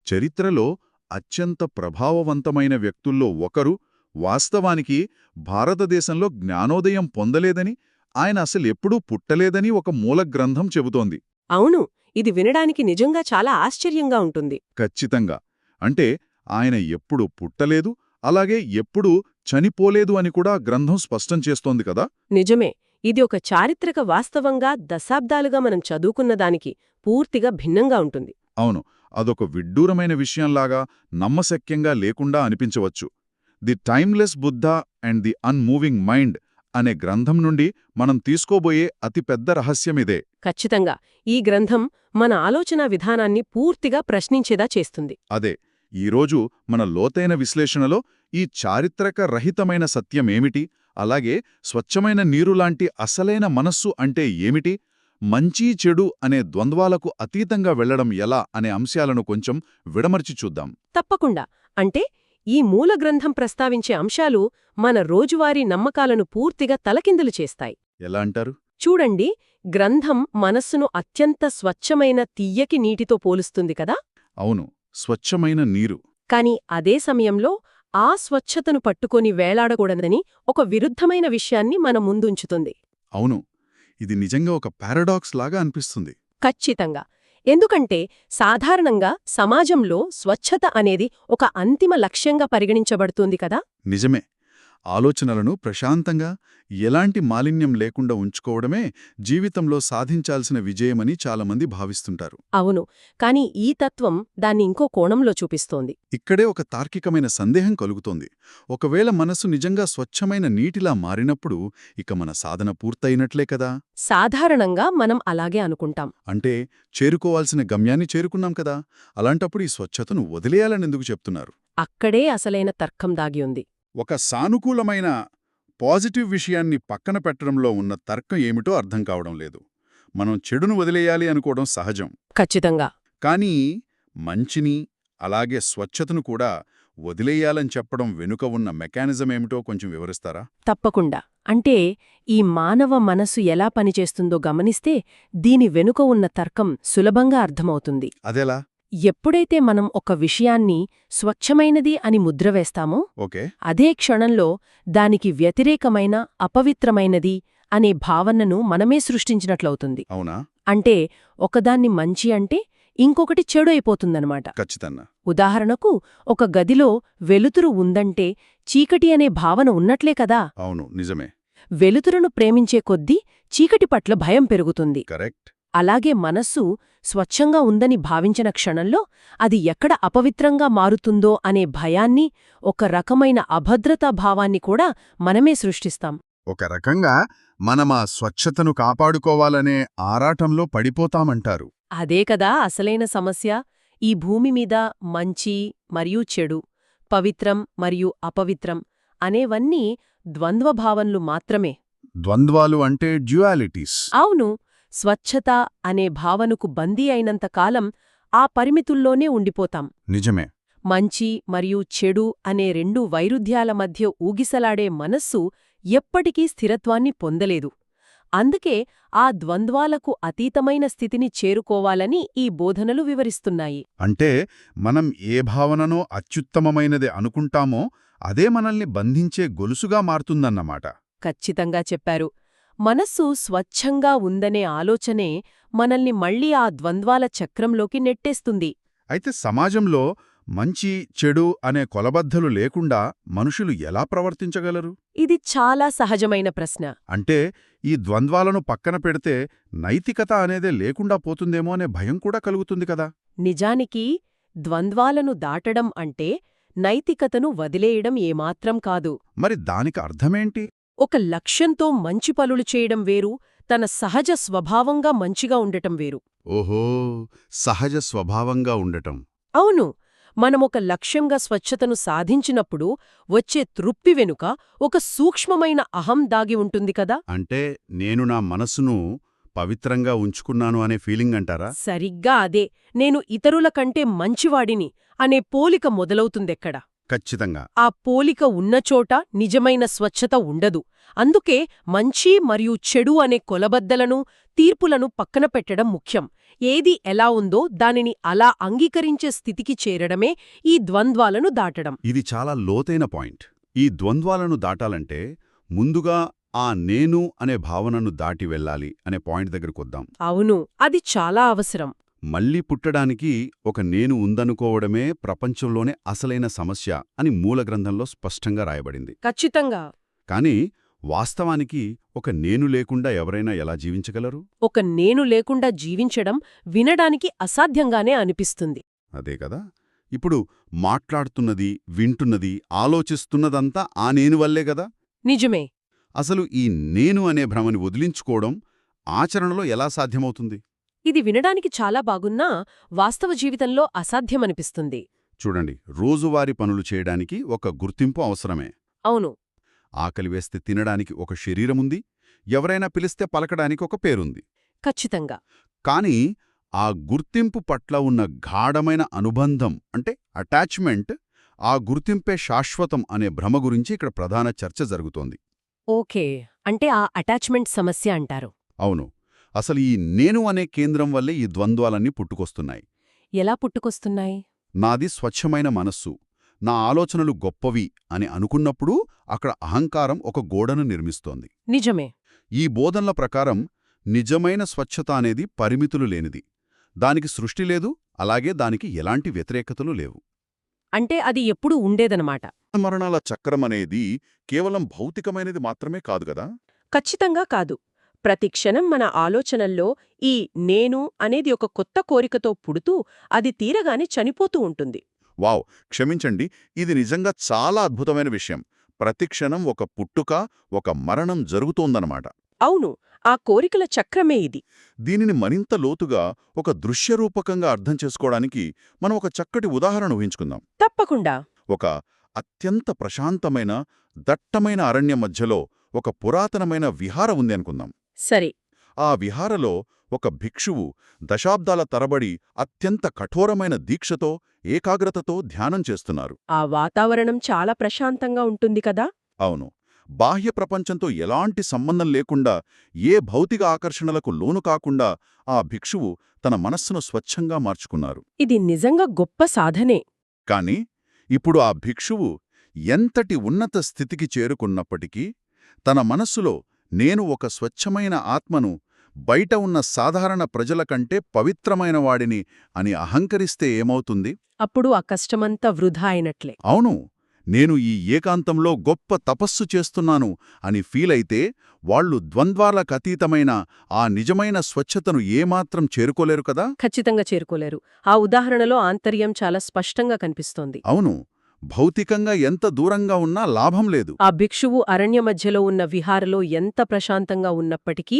చరిత్రలో అత్యంత ప్రభావవంతమైన వ్యక్తుల్లో ఒకరు వాస్తవానికి భారతదేశంలో జ్ఞానోదయం పొందలేదని, ఆయన అసలెప్పుడూ పుట్టలేదని ఒక మూల గ్రంథం చెబుతోంది. అవును, ఇది వినడానికి నిజంగా చాలా ఆశ్చర్యంగా ఉంటుంది. ఖచ్చితంగా. అంటే ఆయన ఎప్పుడూ పుట్టలేదు, అలాగే ఎప్పుడూ చనిపోలేదు అని కూడా గ్రంథం స్పష్టం చేస్తోంది కదా. నిజమే, ఇది ఒక చారిత్రక వాస్తవంగా దశాబ్దాలుగా మనం చదువుకున్న దానికి పూర్తిగా భిన్నంగా ఉంటుంది. అవును, అదొక విడ్డూరమైన విషయంలాగా నమ్మశక్యంగా లేకుండా అనిపించవచ్చు. The timeless Buddha and the unmoving mind అనే గ్రంథం నుండి మనం తీసుకోబోయే అతిపెద్ద రహస్యమిదే. ఖచ్చితంగా ఈ గ్రంథం మన ఆలోచనా విధానాన్ని పూర్తిగా ప్రశ్నించేదా చేస్తుంది. అదే ఈరోజు మన లోతైన విశ్లేషణలో ఈ చారిత్రక రహితమైన సత్యమేమిటి, అలాగే స్వచ్ఛమైన నీరులాంటి అసలైన మనస్సు అంటే ఏమిటి, మంచి చెడు అనే ద్వంద్వాలకు అతీతంగా వెళ్లడం ఎలా అనే అంశాలను కొంచెం విడమర్చి చూద్దాం. తప్పకుండా. అంటే ఈ మూల గ్రంథం ప్రస్తావించే అంశాలు మన రోజువారీ నమ్మకాలను పూర్తిగా తలకిందులు చేస్తాయి. ఎలా అంటారు? చూడండి, గ్రంథం మనస్సును అత్యంత స్వచ్ఛమైన తియ్యకి నీటితో పోలుస్తుంది కదా. అవును, స్వచ్ఛమైన నీరు. కాని అదే సమయంలో ఆ స్వచ్ఛతను పట్టుకొని వేలాడకూడదని ఒక విరుద్ధమైన విషయాన్ని మన ముందుంచుతుంది. అవును, ఇది నిజంగా ఒక పారాడాక్స్ లాగా అనిపిస్తుంది. ఖచ్చితంగా. ఎందుకంటే సాధారణంగా సమాజంలో స్వచ్ఛత అనేది ఒక అంతిమ లక్ష్యంగా పరిగణించబడుతుంది కదా. నిజమే. ఆలోచనలను ప్రశాంతంగా, ఎలాంటి మాలిన్యం లేకుండా ఉంచుకోవడమే జీవితంలో సాధించాల్సిన విజయమని చాలామంది భావిస్తుంటారు. అవును, కాని ఈ తత్వం దాన్ని ఇంకో కోణంలో చూపిస్తోంది. ఇక్కడే ఒక తార్కికమైన సందేహం కలుగుతోంది. ఒకవేళ మనసు నిజంగా స్వచ్ఛమైన నీటిలా మారినప్పుడు ఇక మన సాధన పూర్తయినట్లే కదా. సాధారణంగా మనం అలాగే అనుకుంటాం. అంటే చేరుకోవాల్సిన గమ్యాన్ని చేరుకున్నాం కదా, అలాంటప్పుడు ఈ స్వచ్ఛతను వదిలేయాలనెందుకు చెప్తున్నారు? అక్కడే అసలైన తర్కం దాగి ఉంది. ఒక సానుకూలమైన పాజిటివ్ విషయాన్ని పక్కన పెట్టడంలో ఉన్న తర్కం ఏమిటో అర్థం కావడం లేదు. మనం చెడును వదిలేయాలి అనుకోవడం సహజం. ఖచ్చితంగా. కానీ మంచిని, అలాగే స్వచ్ఛతను కూడా వదిలేయాలని చెప్పడం వెనుక ఉన్న మెకానిజం ఏమిటో కొంచెం వివరిస్తారా? తప్పకుండా. అంటే ఈ మానవ మనసు ఎలా పనిచేస్తుందో గమనిస్తే దీని వెనుక ఉన్న తర్కం సులభంగా అర్థమవుతుంది. అదెలా? ఎప్పుడైతే మనం ఒక విషయాన్ని స్వచ్ఛమైనది అని ముద్రవేస్తామో ఓకే, అదే క్షణంలో దానికి వ్యతిరేకమైన అపవిత్రమైనది అనే భావనను మనమే సృష్టించినట్లవుతుంది. అవునా? అంటే ఒకదాన్ని మంచి అంటే ఇంకొకటి చెడు అయిపోతుందన్నమాట. ఖచ్చితంగా. ఉదాహరణకు ఒక గదిలో వెలుతురు ఉందంటే చీకటి అనే భావన ఉన్నట్లే కదా. అవును, నిజమే. వెలుతురును ప్రేమించే కొద్దీ చీకటి పట్ల భయం పెరుగుతుంది. కరెక్ట్. అలాగే మనస్సు స్వచ్ఛంగా ఉందని భావించిన క్షణంలో అది ఎక్కడ అపవిత్రంగా మారుతుందో అనే భయాన్ని, ఒక రకమైన అభద్రతా భావాన్ని కూడా మనమే సృష్టిస్తాం. ఒక రకంగా మనమా స్వచ్ఛతను కాపాడుకోవాలనే ఆరాటంలో పడిపోతామంటారు. అదే కదా అసలైన సమస్య. ఈ భూమి మీద మంచి మరియు చెడు, పవిత్రం మరియు అపవిత్రం అనేవన్నీ ద్వంద్వభావనలు మాత్రమే. ద్వంద్వాలు అంటే డ్యుయాలిటీస్. అవును, స్వచ్ఛత అనే భావనకు బందీ అయినంతకాలం ఆ పరిమితుల్లోనే ఉండిపోతాం. నిజమే. మంచి మరియు చెడు అనే రెండు వైరుధ్యాల మధ్య ఊగిసలాడే మనస్సు ఎప్పటికీ స్థిరత్వాన్ని పొందలేదు. అందుకే ఆ ద్వంద్వాలకు అతీతమైన స్థితిని చేరుకోవాలని ఈ బోధనలు వివరిస్తున్నాయి. అంటే మనం ఏ భావననో అత్యుత్తమమైనది అనుకుంటామో అదే మనల్ని బంధించే గొలుసుగా మారుతుందన్నమాట. ఖచ్చితంగా చెప్పారు. మనస్సు స్వచ్ఛంగా ఉందనే ఆలోచనే మనల్ని మళ్లీ ఆ ద్వంద్వాల చక్రంలోకి నెట్టేస్తుంది. అయితే సమాజంలో మంచి చెడు అనే కొలబద్దలు లేకుండా మనుషులు ఎలా ప్రవర్తించగలరు? ఇది చాలా సహజమైన ప్రశ్న. అంటే ఈ ద్వంద్వాలను పక్కన పెడితే నైతికత అనేదే లేకుండా పోతుందేమో అనే భయం కూడా కలుగుతుంది కదా. నిజానికి ద్వంద్వాలను దాటడం అంటే నైతికతను వదిలేయడం ఏమాత్రం కాదు. మరి దానికి అర్థమేంటి? ఒక లక్ష్యంతో మంచి పనులు చేయడం వేరు, తన సహజ స్వభావంగా మంచిగా ఉండటం వేరు. ఓహో, సహజ స్వభావంగా ఉండటం. అవును, మనమొక లక్ష్యంగా స్వచ్ఛతను సాధించినప్పుడు వచ్చే తృప్తి వెనుక ఒక సూక్ష్మమైన అహం దాగి ఉంటుంది కదా. అంటే నేను నా మనసును పవిత్రంగా ఉంచుకున్నాను అనే ఫీలింగ్ అంటారా? సరిగ్గా అదే. నేను ఇతరుల కంటే మంచివాడిని అనే పోలిక మొదలవుతుందెక్కడ. ఖచ్చితంగా. ఆ పోలిక ఉన్నచోట నిజమైన స్వచ్ఛత ఉండదు. అందుకే మంచి మరియు చెడు అనే కొలబద్దలను, తీర్పులను పక్కన పెట్టడం ముఖ్యం. ఏది ఎలా ఉందో దానిని అలా అంగీకరించే స్థితికి చేరడమే ఈ ద్వంద్వాలను దాటడం. ఇది చాలా లోతైన పాయింట్. ఈ ద్వంద్వాలను దాటాలంటే ముందుగా ఆ నేను అనే భావనను దాటి వెళ్ళాలి అనే పాయింట్ దగ్గరకొద్దాం. అవును, అది చాలా అవసరం. మళ్ళీ పుట్టడానికి ఒక నేను ఉందనుకోవడమే ప్రపంచంలోనే అసలైన సమస్య అని మూలగ్రంథంలో స్పష్టంగా రాయబడింది. ఖచ్చితంగా. కానీ వాస్తవానికి ఒక నేను లేకుండా ఎవరైనా ఎలా జీవించగలరు? ఒక నేను లేకుండా జీవించడం వినడానికి అసాధ్యంగానే అనిపిస్తుంది. అదే కదా. ఇప్పుడు మాట్లాడుతున్నది, వింటున్నది, ఆలోచిస్తున్నదంతా ఆ నేను వల్లే గదా. నిజమే. అసలు ఈ నేను అనే భ్రమని వదిలించుకోవడం ఆచరణలో ఎలా సాధ్యమవుతుంది? ఇది వినడానికి చాలా బాగున్నా వాస్తవ జీవితంలో అసాధ్యమనిపిస్తుంది. చూడండి, రోజువారీ పనులు చేయడానికి ఒక గుర్తింపు అవసరమే. అవును. ఆకలివేస్తే తినడానికి ఒక శరీరముంది, ఎవరైనా పిలిస్తే పలకడానికి ఒక పేరుంది. ఖచ్చితంగా. కాని ఆ గుర్తింపు పట్ల ఉన్న గాఢమైన అనుబంధం అంటే అటాచ్మెంట్, ఆ గుర్తింపే శాశ్వతం అనే భ్రమ గురించి ఇక్కడ ప్రధాన చర్చ జరుగుతోంది. ఓకే, అంటే ఆ అటాచ్మెంట్ సమస్య అంటారు. అవును. అసలు ఈ నేను అనే కేంద్రం వల్లే ఈ ద్వంద్వాలన్నీ పుట్టుకొస్తున్నాయి. ఎలా పుట్టుకొస్తున్నాయి? నాది స్వచ్ఛమైన మనస్సు, నా ఆలోచనలు గొప్పవి అని అనుకున్నప్పుడు అక్కడ అహంకారం ఒక గోడను నిర్మిస్తోంది. నిజమే. ఈ బోధనల ప్రకారం నిజమైన స్వచ్ఛత అనేది పరిమితులు లేనిది. దానికి సృష్టి లేదు, అలాగే దానికి ఎలాంటి వ్యతిరేకతలు లేవు. అంటే అది ఎప్పుడూ ఉండేదనమాట. మరణాల చక్రమనేది కేవలం భౌతికమైనది మాత్రమే కాదుగదా. ఖచ్చితంగా కాదు. ప్రతి క్షణం మన ఆలోచనల్లో ఈ నేను అనేది ఒక కొత్త కోరికతో పుడుతూ అది తీరగానే చనిపోతూ ఉంటుంది. వావ్, క్షమించండి, ఇది నిజంగా చాలా అద్భుతమైన విషయం. ప్రతిక్షణం ఒక పుట్టుక, ఒక మరణం జరుగుతోందన్నమాట. అవును, ఆ కోరికల చక్రమే ఇది. దీనిని మరింత లోతుగా ఒక దృశ్యరూపకంగా అర్థం చేసుకోవడానికి మనం ఒక చక్కటి ఉదాహరణ ఊహించుకుందాం. తప్పకుండా. ఒక అత్యంత ప్రశాంతమైన, దట్టమైన అరణ్యం మధ్యలో ఒక పురాతనమైన విహార ఉంది అనుకుందాం. సరే. ఆ విహారలో ఒక భిక్షువు దశాబ్దాల తరబడి అత్యంత కఠోరమైన దీక్షతో, ఏకాగ్రతతో ధ్యానం చేస్తున్నారు. ఆ వాతావరణం చాలా ప్రశాంతంగా ఉంటుంది కదా. అవును. బాహ్య ప్రపంచంతో ఎలాంటి సంబంధం లేకుండా, ఏ భౌతిక ఆకర్షణలకు లోను కాకుండా ఆ భిక్షువు తన మనస్సును స్వచ్ఛంగా మార్చుకున్నారు. ఇది నిజంగా గొప్ప సాధనే. కాని ఇప్పుడు ఆ భిక్షువు ఎంతటి ఉన్నత స్థితికి చేరుకున్నప్పటికీ తన మనస్సులో నేను ఒక స్వచ్ఛమైన ఆత్మను, బయట ఉన్న సాధారణ ప్రజల కంటే పవిత్రమైన వాడిని అని అహంకరిస్తే ఏమవుతుంది? అప్పుడు ఆ కష్టమంతా వృధా అయినట్లే. అవును, నేను ఈ ఏకాంతంలో గొప్ప తపస్సు చేస్తున్నాను అని ఫీలైతే వాళ్ళు ద్వంద్వాలకతీతమైన ఆ నిజమైన స్వచ్ఛతను ఏమాత్రం చేరుకోలేరు కదా. ఖచ్చితంగా చేరుకోలేరు. ఆ ఉదాహరణలో ఆంతర్యం చాలా స్పష్టంగా కనిపిస్తోంది. అవును, భౌతికంగా ఎంత దూరంగా ఉన్నా లాభం లేదు. ఆ భిక్షువు అరణ్య మధ్యలో ఉన్న విహారలో ఎంత ప్రశాంతంగా ఉన్నప్పటికీ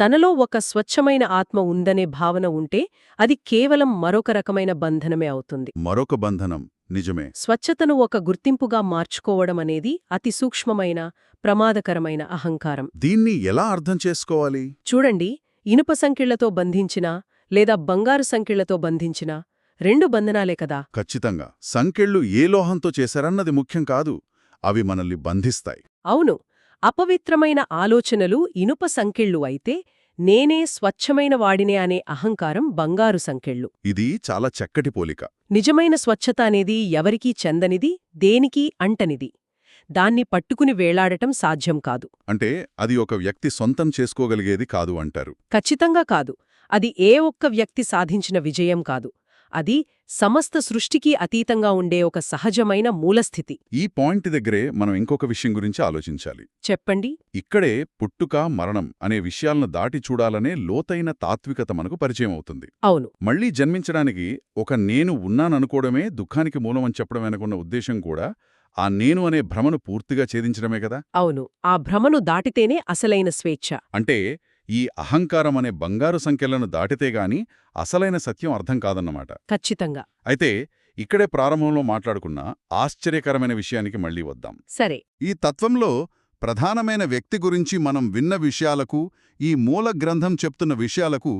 తనలో ఒక స్వచ్ఛమైన ఆత్మ ఉందనే భావన ఉంటే అది కేవలం మరొక రకమైన బంధనమే అవుతుంది. మరొక బంధనం. నిజమే. స్వచ్ఛతను ఒక గుర్తింపుగా మార్చుకోవడమనేది అతి సూక్ష్మమైన, ప్రమాదకరమైన అహంకారం. దీన్ని ఎలా అర్థం చేసుకోవాలి? చూడండి, ఇనుప సంకెళ్లతో బంధించినా లేదా బంగారు సంకెళ్లతో బంధించినా రెండు బంధనాలే కదా. ఖచ్చితంగా. సంకెళ్ళు ఏ లోహంతో చేశారన్నది ముఖ్యం కాదు, అవి మనల్ని బంధిస్తాయి. అవును, అపవిత్రమైన ఆలోచనలు ఇనుప సంకెళ్ళు అయితే నేనే స్వచ్ఛమైన వాడినే అనే అహంకారం బంగారు సంకెళ్ళు. ఇది చాలా చక్కటి పోలిక. నిజమైన స్వచ్ఛత అనేది ఎవరికీ చెందనిది, దేనికీ అంటనిది. దాన్ని పట్టుకుని వేలాడటం సాధ్యం కాదు. అంటే అది ఒక వ్యక్తి సొంతం చేసుకోగలిగేది కాదు అంటారు. ఖచ్చితంగా కాదు. అది ఏ ఒక్క వ్యక్తి సాధించిన విజయం కాదు. అది సమస్త సృష్టికి అతీతంగా ఉండే ఒక సహజమైన మూలస్థితి. ఈ పాయింట్ దగ్గరే మనం ఇంకొక విషయం గురించి ఆలోచించాలి. చెప్పండి. ఇక్కడే పుట్టుక, మరణం అనే విషయాలను దాటి చూడాలనే లోతైన తాత్వికత మనకు పరిచయం అవుతుంది. అవును. మళ్లీ జన్మించడానికి ఒక నేను ఉన్నాననుకోవడమే దుఃఖానికి మూలమని చెప్పడం వెనుకున్న ఉద్దేశం కూడా ఆ నేను అనే భ్రమను పూర్తిగా ఛేదించడమే కదా. అవును, ఆ భ్రమను దాటితేనే అసలైన స్వేచ్ఛ. అంటే ఈ అహంకారం అనే బంగారు సంఖ్యలను దాటితే గాని అసలైన సత్యం అర్థం కాదన్నమాట. ఖచ్చితంగా. అయితే ఇక్కడే ప్రారంభంలో మాట్లాడుకున్న ఆశ్చర్యకరమైన విషయానికి మళ్లీ వద్దాం. సరే. ఈ తత్వంలో ప్రధానమైన వ్యక్తి గురించి మనం విన్న విషయాలకు, ఈ మూల గ్రంథం చెప్తున్న విషయాలకు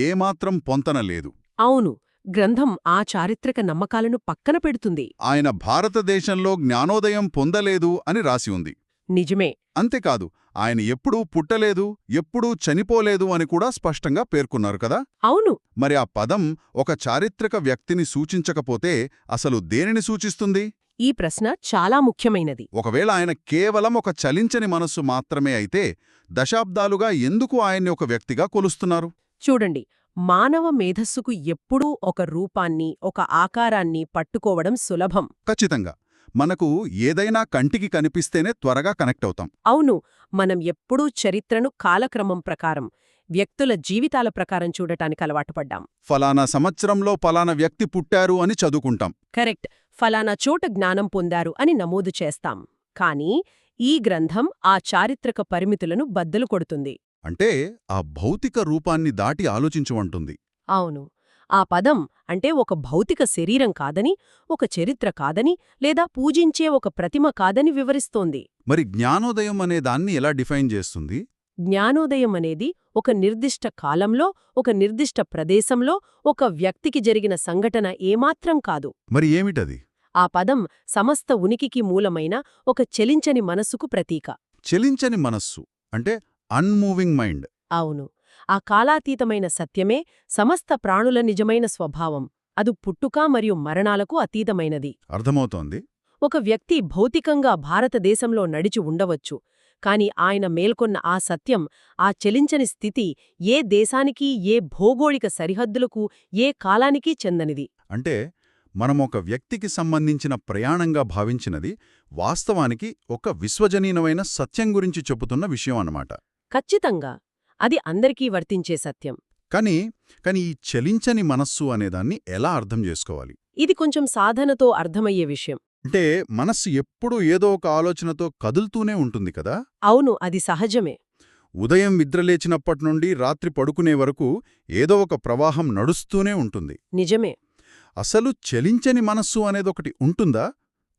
ఏమాత్రం పొంతన లేదు. అవును, గ్రంథం ఆ చారిత్రక నమ్మకాలను పక్కన పెడుతుంది. ఆయన భారతదేశంలో జ్ఞానోదయం పొందలేదు అని రాసి ఉంది. నిజమే. అంతేకాదు, ఆయన ఎప్పుడూ పుట్టలేదు, ఎప్పుడూ చనిపోలేదు అని కూడా స్పష్టంగా పేర్కొన్నారు కదా. అవును. మరి ఆ పదం ఒక చారిత్రక వ్యక్తిని సూచించకపోతే అసలు దేనిని సూచిస్తుంది? ఈ ప్రశ్న చాలా ముఖ్యమైనది. ఒకవేళ ఆయన కేవలం ఒక చలించని మనస్సు మాత్రమే అయితే దశాబ్దాలుగా ఎందుకు ఆయన్ని ఒక వ్యక్తిగా కొలుస్తున్నారు? చూడండి, మానవ మేధస్సుకు ఎప్పుడూ ఒక రూపాన్ని, ఒక ఆకారాన్ని పట్టుకోవడం సులభం. ఖచ్చితంగా. మనకు ఏదైనా కంటికి కనిపిస్తేనే త్వరగా కనెక్ట్ అవుతాం. అవును, మనం ఎప్పుడూ చరిత్రను కాలక్రమం ప్రకారం, వ్యక్తుల జీవితాల ప్రకారం చూడటానికి అలవాటు పడ్డాం. ఫలానా సంవత్సరంలో ఫలానా వ్యక్తి పుట్టారు అని చదువుకుంటాం. కరెక్ట్. ఫలానా చోట జ్ఞానం పొందారు అని నమోదు చేస్తాం. కానీ ఈ గ్రంథం ఆ చారిత్రక పరిమితులను బద్దలు కొడుతుంది. అంటే ఆ భౌతిక రూపాన్ని దాటి ఆలోచించమంటుంది. అవును. ఆ పదం అంటే ఒక భౌతిక శరీరం కాదని, ఒక చరిత్ర కాదని, లేదా పూజించే ఒక ప్రతిమ కాదని వివరిస్తోంది. మరి జ్ఞానోదయం అనే దాన్ని ఎలా డిఫైన్ చేస్తుంది? జ్ఞానోదయం అనేది ఒక నిర్దిష్ట కాలంలో, ఒక నిర్దిష్ట ప్రదేశంలో, ఒక వ్యక్తికి జరిగిన సంఘటన ఏమాత్రం కాదు. మరి ఏమిటది? ఆ పదం సమస్త ఉనికికి మూలమైన ఒక చెలించని మనస్సుకు ప్రతీక. చెలించని మనస్సు అంటే అన్మూవింగ్ మైండ్. అవును. ఆ కాలాతీతమైన సత్యమే సమస్త ప్రాణుల నిజమైన స్వభావం. అది పుట్టుక మరియు మరణాలకు అతీతమైనది. అర్థమవుతోంది. ఒక వ్యక్తి భౌతికంగా భారతదేశంలో నడిచి ఉండవచ్చు, కాని ఆయన మేల్కొన్న ఆ సత్యం, ఆ చెలించని స్థితి ఏ దేశానికి, ఏ భౌగోళిక సరిహద్దులకు, ఏ కాలానికీ చెందనిది. అంటే మనం ఒక వ్యక్తికి సంబంధించిన ప్రయాణంగా భావించినది వాస్తవానికి ఒక విశ్వజనీయమైన సత్యం గురించి చెబుతున్న విషయం అన్నమాట. ఖచ్చితంగా. అది అందరికీ వర్తించే సత్యం. కానీ ఈ చలించని మనస్సు అనేదాన్ని ఎలా అర్థం చేసుకోవాలి? ఇది కొంచెం సాధనతో అర్థమయ్యే విషయం. అంటే మనస్సు ఎప్పుడూ ఏదో ఒక ఆలోచనతో కదులుతూనే ఉంటుంది కదా. అవును, అది సహజమే. ఉదయం నిద్రలేచినప్పట్నుండి రాత్రి పడుకునే వరకు ఏదో ఒక ప్రవాహం నడుస్తూనే ఉంటుంది. నిజమే. అసలు చలించని మనస్సు అనేదొకటి ఉంటుందా?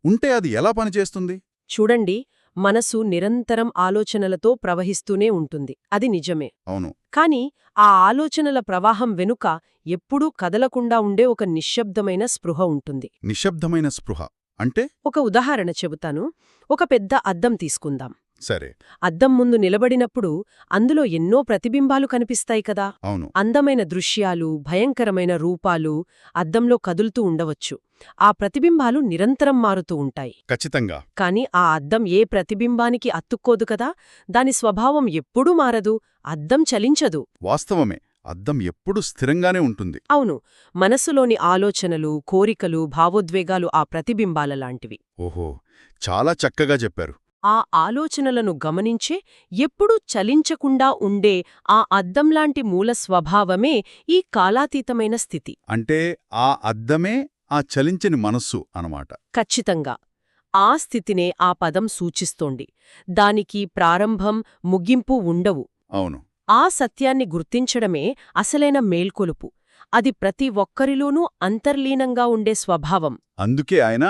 ఉంటే అది ఎలా పనిచేస్తుంది? చూడండి, మనసు నిరంతరం ఆలోచనలతో ప్రవహిస్తూనే ఉంటుంది. అది నిజమే. అవును. కాని ఆ ఆలోచనల ప్రవాహం వెనుక ఎప్పుడూ కదలకుండా ఉండే ఒక నిశ్శబ్దమైన స్పృహ ఉంటుంది. నిశ్శబ్దమైన స్పృహ అంటే? ఒక ఉదాహరణ చెబుతాను. ఒక పెద్ద అద్దం తీసుకుందాం. సరే. అద్దం ముందు నిలబడినప్పుడు అందులో ఎన్నో ప్రతిబింబాలు కనిపిస్తాయి కదా. అవును. అందమైన దృశ్యాలు, భయంకరమైన రూపాలు అద్దంలో కదులుతూ ఉండవచ్చు. ఆ ప్రతిబింబాలు నిరంతరం మారుతూ ఉంటాయి. ఖచ్చితంగా. కాని ఆ అద్దం ఏ ప్రతిబింబానికి అతుక్కోదు కదా. దాని స్వభావం ఎప్పుడూ మారదు. అద్దం చలించదు. వాస్తవమే. అద్దం ఎప్పుడూ స్థిరంగానే ఉంటుంది. అవును. మనస్సులోని ఆలోచనలు, కోరికలు, భావోద్వేగాలు ఆ ప్రతిబింబాలలాంటివి. ఓహో, చాలా చక్కగా చెప్పారు. ఆ ఆలోచనలను గమనించే, ఎప్పుడూ చలించకుండా ఉండే ఆ అద్దంలాంటి మూల స్వభావమే ఈ కాలాతీతమైన స్థితి. అంటే ఆ అద్దమే ఆ చలించని మనస్సు అనమాట. ఖచ్చితంగా. ఆ స్థితినే ఆ పదం సూచిస్తోంది. దానికి ప్రారంభం, ముగింపు ఉండవు. అవును. ఆ సత్యాన్ని గుర్తించడమే అసలైన మేల్కొలుపు. అది ప్రతి ఒక్కరిలోనూ అంతర్లీనంగా ఉండే స్వభావం. అందుకే ఆయన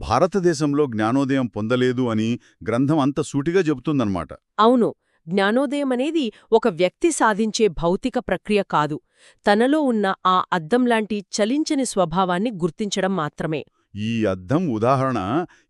భారతదేశంలో జ్ఞానోదయం పొందలేదు అని గ్రంథం అంత సూటిగా చెబుతుందన్నమాట. అవును. జ్ఞానోదయమనేది ఒక వ్యక్తి సాధించే భౌతిక ప్రక్రియ కాదు. తనలో ఉన్న ఆ అద్దంలాంటి చలించని స్వభావాన్ని గుర్తించడం మాత్రమే. ఈ అద్దం ఉదాహరణ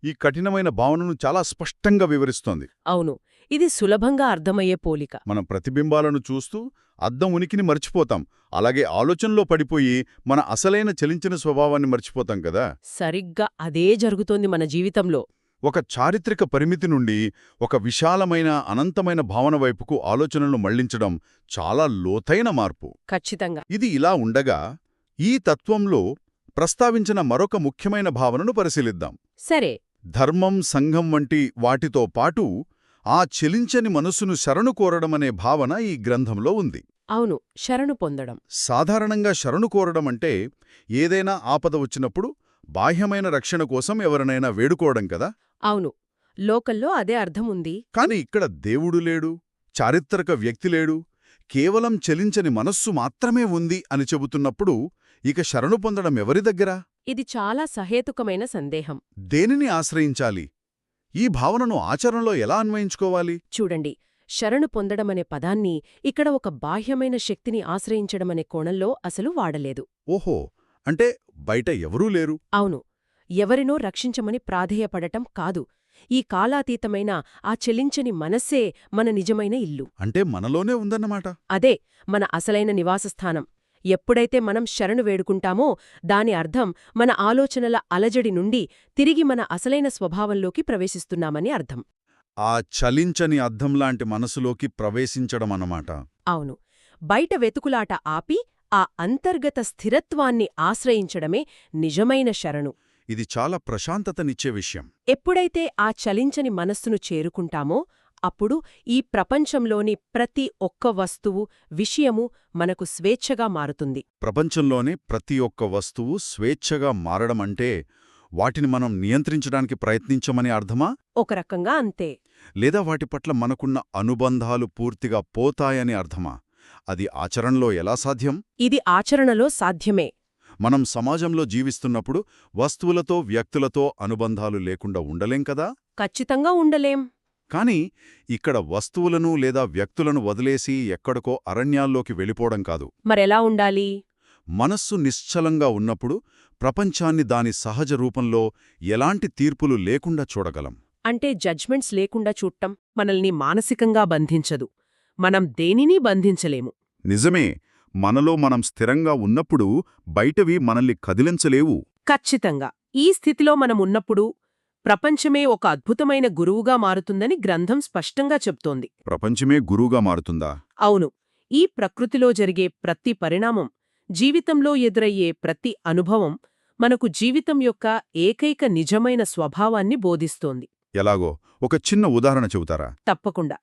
ఈ కఠినమైన భావనను చాలా స్పష్టంగా వివరిస్తోంది. అవును. ఇది సులభంగా అర్థమయ్యే పోలిక. మనం ప్రతిబింబాలను చూస్తూ అద్దం ఉనికిని మర్చిపోతాం. అలాగే ఆలోచనలో పడిపోయి మన అసలైన చలించిన స్వభావాన్ని మర్చిపోతాం కదా. సరిగ్గా అదే జరుగుతోంది మన జీవితంలో. ఒక చారిత్రక పరిమితి నుండి ఒక విశాలమైన అనంతమైన భావన వైపుకు ఆలోచనలను మళ్లించడం చాలా లోతైన మార్పు. ఖచ్చితంగా. ఇది ఇలా ఉండగా ఈ తత్వంలో ప్రస్తావించిన మరొక ముఖ్యమైన భావనను పరిశీలిద్దాం. సరే. ధర్మం, సంఘం వంటి వాటితో పాటు ఆ చెలించని మనసును శరణు కోరడమనే భావన ఈ గ్రంథంలో ఉంది. అవును, శరణు పొందడం. సాధారణంగా శరణు కోరడం అంటే ఏదైనా ఆపద వచ్చినప్పుడు బాహ్యమైన రక్షణ కోసం ఎవరినైనా వేడుకోవడం కదా. అవును, లోకల్లో అదే అర్థముంది. కాని ఇక్కడ దేవుడు లేడు, చారిత్రక వ్యక్తి లేడు, కేవలం చెలించని మనస్సు మాత్రమే ఉంది అని చెబుతున్నప్పుడు ఇక శరణు పొందడం ఎవరి దగ్గర? ఇది చాలా సహేతుకమైన సందేహం. దేనిని ఆశ్రయించాలి? ఈ భావనను ఆచరణలో ఎలా అన్వయించుకోవాలి? చూడండి, శరణు పొందడమనే పదాన్ని ఇక్కడ ఒక బాహ్యమైన శక్తిని ఆశ్రయించడమనే కోణంలో అసలు వాడలేదు. ఓహో, అంటే బయట ఎవరూ లేరు. అవును, ఎవరినో రక్షించమని ప్రాధేయపడటం కాదు. ఈ కాలాతీతమైన ఆ చెలించని మనస్సే మన నిజమైన ఇల్లు. అంటే మనలోనే ఉందన్నమాట. అదే మన అసలైన నివాసస్థానం. ఎప్పుడైతే మనం శరణు వేడుకుంటామో దాని అర్థం మన ఆలోచనల అలజడి నుండి తిరిగి మన అసలైన స్వభావంలోకి ప్రవేశిస్తున్నామని అర్థం. ఆ చలించని అద్దంలాంటి మనసులోకి ప్రవేశించడమన్నమాట. అవును, బయట వెతుకులాట ఆపి ఆ అంతర్గత స్థిరత్వాన్ని ఆశ్రయించడమే నిజమైన శరణు. ఇది చాలా ప్రశాంతతనిచ్చే విషయం. ఎప్పుడైతే ఆ చలించని మనస్సును చేరుకుంటామో అప్పుడు ఈ ప్రపంచంలోని ప్రతి ఒక్క వస్తువు, విషయము మనకు స్వేచ్ఛగా మారుతుంది. ప్రపంచంలోనే ప్రతి ఒక్క వస్తువు స్వేచ్ఛగా మారడమంటే వాటిని మనం నియంత్రించడానికి ప్రయత్నించమని అర్థమా? ఒక రకంగా అంతే. లేదా వాటి పట్ల మనకున్న అనుబంధాలు పూర్తిగా పోతాయని అర్థమా? అది ఆచరణలో ఎలా సాధ్యం? ఇది ఆచరణలో సాధ్యమే. మనం సమాజంలో జీవిస్తున్నప్పుడు వస్తువులతో, వ్యక్తులతో అనుబంధాలు లేకుండా ఉండలేం కదా? ఖచ్చితంగా ఉండలేం. కానీ ఇక్కడ వస్తువులను లేదా వ్యక్తులను వదిలేసి ఎక్కడికో అరణ్యాల్లోకి వెళ్ళిపోవడం కాదు. మరెలా ఉండాలి? మనస్సు నిశ్చలంగా ఉన్నప్పుడు ప్రపంచాన్ని దాని సహజ రూపంలో ఎలాంటి తీర్పులు లేకుండా చూడగలం. అంటే జడ్జ్మెంట్స్ లేకుండా చూడటం మనల్ని మానసికంగా బంధించదు. మనం దేనినీ బంధించలేము. నిజమే, మనలో మనం స్థిరంగా ఉన్నప్పుడు బయటవి మనల్ని కదిలించలేవు. ఖచ్చితంగా. ఈ స్థితిలో మనమున్నప్పుడు ప్రపంచమే ఒక అద్భుతమైన గురువుగా మారుతుందని గ్రంథం స్పష్టంగా చెప్తోంది. ప్రపంచమే గురువుగా మారుతుందా? అవును, ఈ ప్రకృతిలో జరిగే ప్రతి పరిణామం, జీవితంలో ఎదురయ్యే ప్రతి అనుభవం మనకు జీవితం యొక్క ఏకైక నిజమైన స్వభావాన్ని బోధిస్తోంది. ఎలాగో ఒక చిన్న ఉదాహరణ చెబుతారా? తప్పకుండా.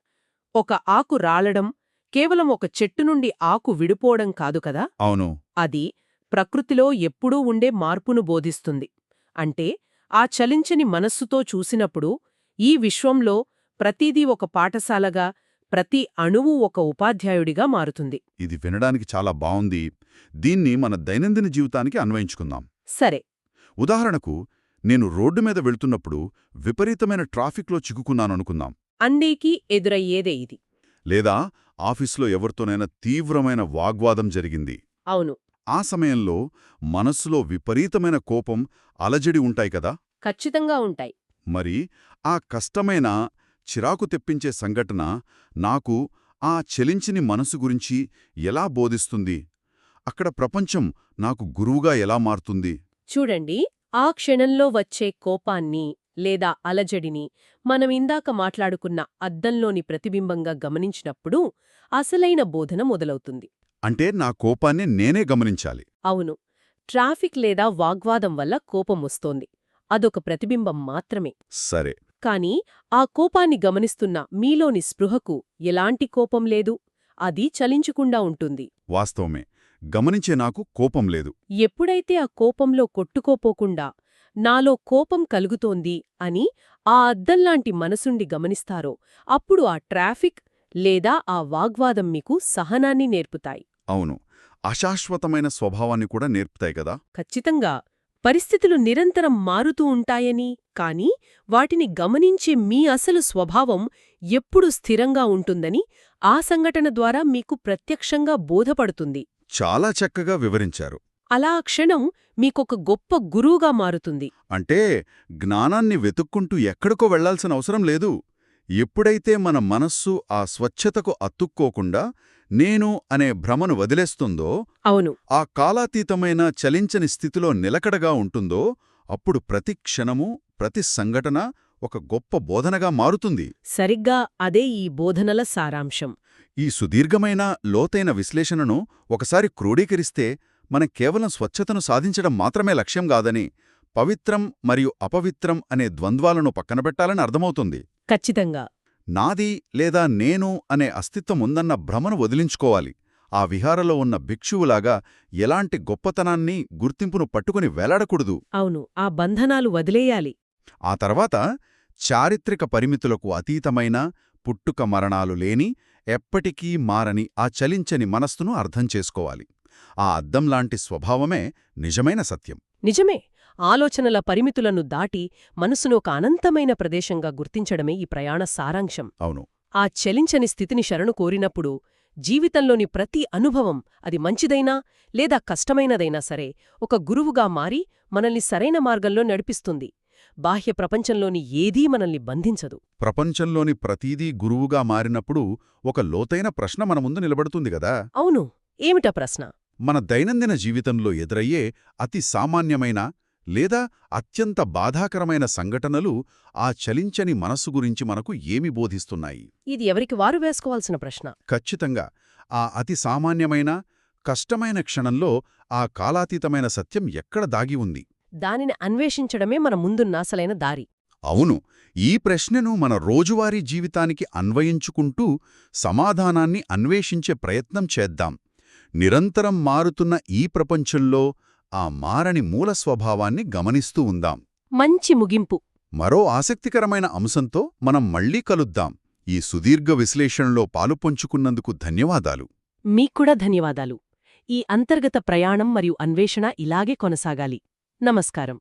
ఒక ఆకు రాలడం కేవలం ఒక చెట్టు నుండి ఆకు విడిపోవడం కాదు కదా. అవును. అది ప్రకృతిలో ఎప్పుడూ ఉండే మార్పును బోధిస్తుంది. అంటే ఆ చలించని మనస్సుతో చూసినప్పుడు ఈ విశ్వంలో ప్రతిదీ ఒక పాఠశాలగా, ప్రతి అణువు ఒక ఉపాధ్యాయుడిగా మారుతుంది. ఇది వినడానికి చాలా బావుంది. దీన్ని మన దైనందిన జీవితానికి అన్వయించుకుందాం. సరే. ఉదాహరణకు, నేను రోడ్డు మీద వెళ్తున్నప్పుడు విపరీతమైన ట్రాఫిక్లో చిక్కుకున్నాననుకుందాం. అందరికీ ఎదురయ్యేదే ఇది. లేదా ఆఫీసులో ఎవరితోనైనా తీవ్రమైన వాగ్వాదం జరిగింది. అవును. ఆ సమయంలో మనస్సులో విపరీతమైన కోపం, అలజడి ఉంటాయి కదా. ఖచ్చితంగా ఉంటాయి. మరి ఆ కష్టమైన, చిరాకు తెప్పించే సంఘటన నాకు ఆ చెలించని మనసు గురించి ఎలా బోధిస్తుంది? అక్కడ ప్రపంచం నాకు గురువుగా ఎలా మారుతుంది? చూడండి, ఆ క్షణంలో వచ్చే కోపాన్ని లేదా అలజడిని మనమిందాక మాట్లాడుకున్న అద్దంలోని ప్రతిబింబంగా గమనించినప్పుడు అసలైన బోధన మొదలవుతుంది. అంటే నా కోపాన్ని నేనే గమనించాలి. అవును, ట్రాఫిక్ లేదా వాగ్వాదం వల్ల కోపమొస్తోంది. అదొక ప్రతిబింబం మాత్రమే. సరే. కాని ఆ కోపాన్ని గమనిస్తున్న మీలోని స్పృహకు ఎలాంటి కోపం లేదు. అది చలించకుండా ఉంటుంది. వాస్తవమే, గమనించే నాకు కోపం లేదు. ఎప్పుడైతే ఆ కోపంలో కొట్టుకోపోకుండా నాలో కోపం కలుగుతోంది అని ఆ అద్దంలాంటి మనసుండి గమనిస్తారో అప్పుడు ఆ ట్రాఫిక్ లేదా ఆ వాగ్వాదం మీకు సహనాన్ని నేర్పుతాయి. అవును, అశాశ్వతమైన స్వభావాన్ని కూడా నేర్పుతాయి కదా. ఖచ్చితంగా. పరిస్థితులు నిరంతరం మారుతూ ఉంటాయని, కానీ వాటిని గమనించే మీ అసలు స్వభావం ఎప్పుడు స్థిరంగా ఉంటుందని ఆ సంఘటన ద్వారా మీకు ప్రత్యక్షంగా బోధపడుతుంది. చాలా చక్కగా వివరించారు. అలా ఆ క్షణం మీకొక గొప్ప గురువుగా మారుతుంది. అంటే జ్ఞానాన్ని వెతుక్కుంటూ ఎక్కడికో వెళ్లాల్సిన అవసరం లేదు. ఎప్పుడైతే మన మనస్సు ఆ స్వచ్ఛతకు అతుక్కోకుండా నేను అనే భ్రమను వదిలేస్తుందో, అవును, ఆ కాలాతీతమైన చలించని స్థితిలో నిలకడగా ఉంటుందో, అప్పుడు ప్రతి క్షణమూ, ప్రతి సంఘటన ఒక గొప్ప బోధనగా మారుతుంది. సరిగ్గా అదే ఈ బోధనల సారాంశం. ఈ సుదీర్ఘమైన, లోతైన విశ్లేషణను ఒకసారి క్రోడీకరిస్తే మనం కేవలం స్వచ్ఛతను సాధించడం మాత్రమే లక్ష్యం కాదని, పవిత్రం మరియు అపవిత్రం అనే ద్వంద్వాలను పక్కనబెట్టాలని అర్థమవుతుంది. ఖచ్చితంగా. నాది లేదా నేను అనే అస్తిత్వం ఉందన్న భ్రమను వదిలించుకోవాలి. ఆ విహారలో ఉన్న భిక్షువులాగా ఎలాంటి గొప్పతనాన్ని, గుర్తింపును పట్టుకుని వేలాడకూడదు. అవును, ఆ బంధనాలు వదిలేయాలి. ఆ తర్వాత చారిత్రక పరిమితులకు అతీతమైన, పుట్టుక మరణాలు లేని, ఎప్పటికీ మారని ఆ చలించని మనస్సును అర్థం చేసుకోవాలి. ఆ అద్దంలాంటి స్వభావమే నిజమైన సత్యం. నిజమే. ఆలోచనల పరిమితులను దాటి మనసును ఒక అనంతమైన ప్రదేశంగా గుర్తించడమే ఈ ప్రయాణ సారాంశం. అవును. ఆ చలించని స్థితిని శరణు కోరినప్పుడు జీవితంలోని ప్రతి అనుభవం, అది మంచిదైనా లేదా కష్టమైనదైనా సరే, ఒక గురువుగా మారి మనల్ని సరైన మార్గంలో నడిపిస్తుంది. బాహ్య ప్రపంచంలోని ఏదీ మనల్ని బంధించదు. ప్రపంచంలోని ప్రతీదీ గురువుగా మారినప్పుడు ఒక లోతైన ప్రశ్న మన ముందు నిలబడుతుంది గదా. అవును, ఏమిటా ప్రశ్న? మన దైనందిన జీవితంలో ఎదురయ్యే అతి సామాన్యమైన లేదా అత్యంత బాధాకరమైన సంఘటనలు ఆ చలించని మనస్సు గురించి మనకు ఏమి బోధిస్తున్నాయి? ఇది ఎవరికి వారు వేసుకోవాల్సిన ప్రశ్న. ఖచ్చితంగా ఆ అతి సామాన్యమైన, కష్టమైన క్షణంలో ఆ కాలాతీతమైన సత్యం ఎక్కడ దాగి ఉంది? దానిని అన్వేషించడమే మన ముందున్న అసలైన దారి. అవును, ఈ ప్రశ్నను మన రోజువారీ జీవితానికి అన్వయించుకుంటూ సమాధానాన్ని అన్వేషించే ప్రయత్నం చేద్దాం. నిరంతరం మారుతున్న ఈ ప్రపంచంలో ఆ మారని మూల స్వభావాన్ని గమనిస్తూ ఉందాం. మంచి ముగింపు. మరో ఆసక్తికరమైన అంశంతో మనం మళ్ళీ కలుద్దాం. ఈ సుదీర్ఘ విశ్లేషణలో పాలుపంచుకున్నందుకు ధన్యవాదాలు. మీక్కూడా ధన్యవాదాలు. ఈ అంతర్గత ప్రయాణం మరియు అన్వేషణ ఇలాగే కొనసాగాలి. నమస్కారం.